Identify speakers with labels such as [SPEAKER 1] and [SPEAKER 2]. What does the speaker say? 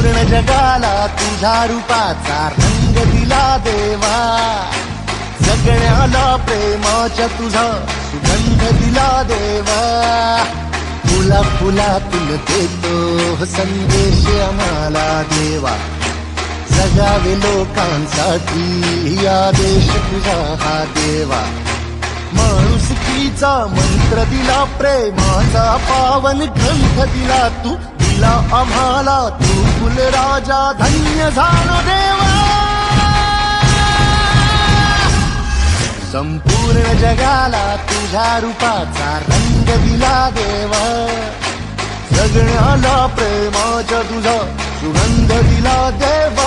[SPEAKER 1] संपूर्ण जगाला तुझ्या रूपाचा रंग दिला देवा, जगण्याला प्रेमाच्या तुझा सुगंध दिला देवा. फुला फुलातून देतो संदेश आम्हाला देवा, जगावे लोकांसाठी या देश तुझा हा देवा. माणुसकीचा मंत्र दिला, प्रेमाचा पावन ग्रंथ दिला तू, दिला आम्हाला तू कुलराजा, धन्य झालो देवा. संपूर्ण जगाला तुझ्या रूपाचा रंग दिला देवा, जगण्याला प्रेमाच्या तुझा सुगंध दिला देवा.